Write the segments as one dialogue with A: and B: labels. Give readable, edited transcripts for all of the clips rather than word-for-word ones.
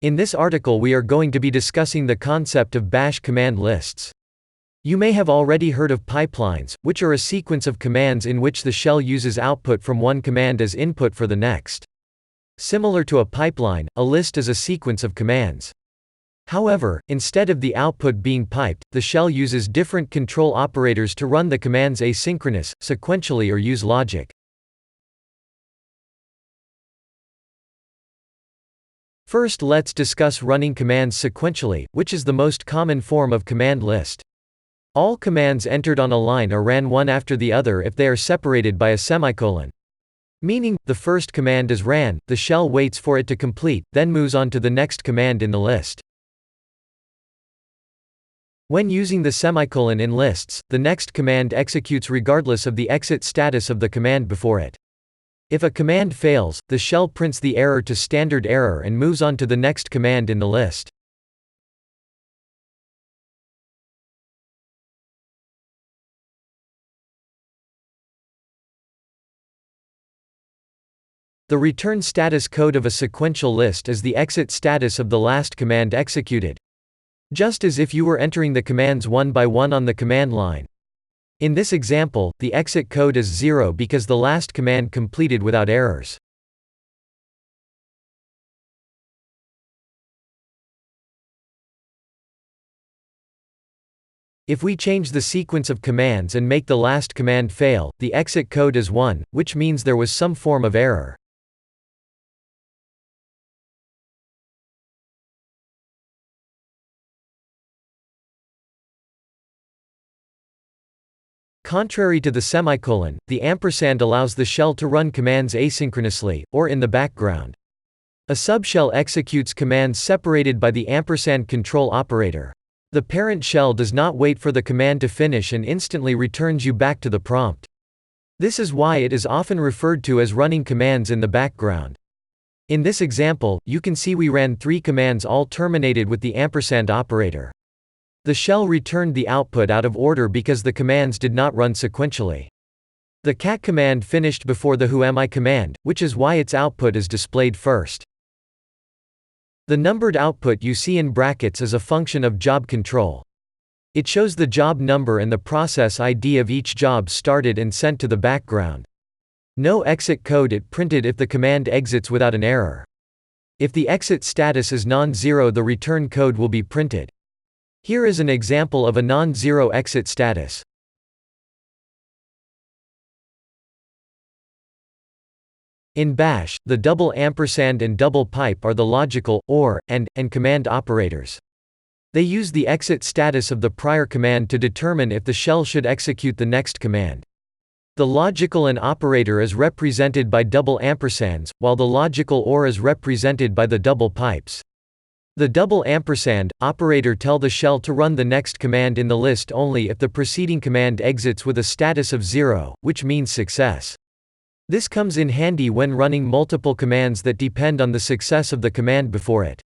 A: In this article we are going to be discussing the concept of bash command lists. You may have already heard of pipelines, which are a sequence of commands in which the shell uses output from one command as input for the next. Similar to a pipeline, a list is a sequence of commands. However, instead of the output being piped, the shell uses different control operators to run the commands asynchronous, sequentially, or use logic. First, let's discuss running commands sequentially, which is the most common form of command list. All commands entered on a line are ran one after the other if they are separated by a semicolon. Meaning, the first command is ran, the shell waits for it to complete, then moves on to the next command in the list. When using the semicolon in lists, the next command executes regardless of the exit status of the command before it. If a command fails, the shell prints the error to standard error and moves on to the next command in the list. The return status code of a sequential list is the exit status of the last command executed. Just as if you were entering the commands one by one on the command line. In this example, the exit code is 0 because the last command completed without errors. If we change the sequence of commands and make the last command fail, the exit code is 1, which means there was some form of error. Contrary to the semicolon, the ampersand allows the shell to run commands asynchronously, or in the background. A subshell executes commands separated by the ampersand control operator. The parent shell does not wait for the command to finish and instantly returns you back to the prompt. This is why it is often referred to as running commands in the background. In this example, you can see we ran 3 commands all terminated with the ampersand operator. The shell returned the output out of order because the commands did not run sequentially. The cat command finished before the whoami command, which is why its output is displayed first. The numbered output you see in brackets is a function of job control. It shows the job number and the process ID of each job started and sent to the background. No exit code it printed if the command exits without an error. If the exit status is non-zero, the return code will be printed. Here is an example of a non-zero exit status. In bash, the double ampersand and double pipe are the logical, or, and command operators. They use the exit status of the prior command to determine if the shell should execute the next command. The logical and operator is represented by double ampersands, while the logical or is represented by the double pipes. The double ampersand operator tell the shell to run the next command in the list only if the preceding command exits with a status of 0, which means success. This comes in handy when running multiple commands that depend on the success of the command before it.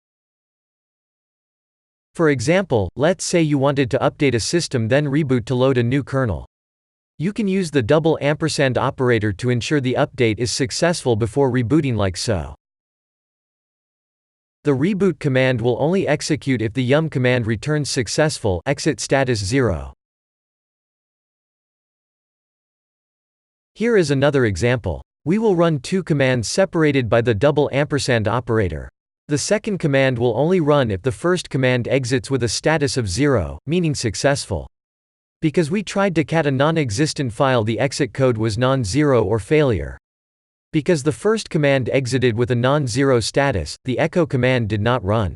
A: For example, let's say you wanted to update a system then reboot to load a new kernel. You can use the double ampersand operator to ensure the update is successful before rebooting, like so. The reboot command will only execute if the yum command returns successful, exit status 0. Here is another example. We will run 2 commands separated by the double ampersand operator. The second command will only run if the first command exits with a status of 0, meaning successful. Because we tried to cat a non-existent file, the exit code was non-zero or failure. Because the first command exited with a non-zero status, the echo command did not run.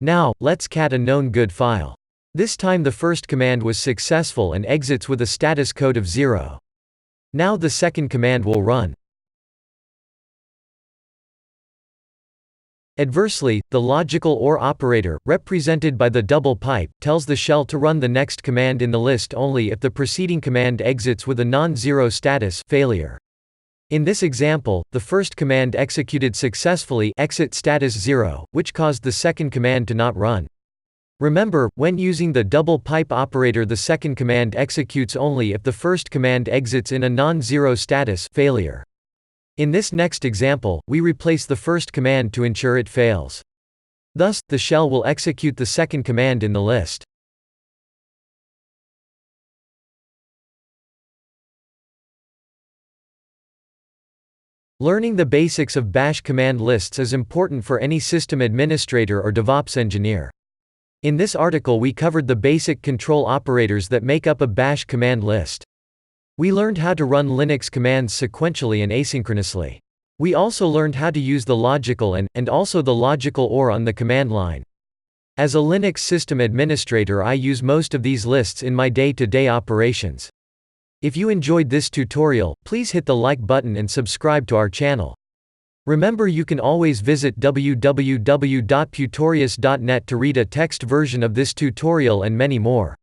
A: Now, let's cat a known good file. This time the first command was successful and exits with a status code of 0. Now the second command will run. Adversely, the logical or operator, represented by the double pipe, tells the shell to run the next command in the list only if the preceding command exits with a non-zero status, failure. In this example, the first command executed successfully, exit status 0, which caused the second command to not run. Remember, when using the double pipe operator, the second command executes only if the first command exits in a non-zero status, failure. In this next example, we replace the first command to ensure it fails. Thus, the shell will execute the second command in the list. Learning the basics of Bash command lists is important for any system administrator or DevOps engineer. In this article we covered the basic control operators that make up a Bash command list. We learned how to run Linux commands sequentially and asynchronously. We also learned how to use the logical and also the logical OR on the command line. As a Linux system administrator, I use most of these lists in my day-to-day operations. If you enjoyed this tutorial, please hit the like button and subscribe to our channel. Remember, you can always visit www.putorius.net to read a text version of this tutorial and many more.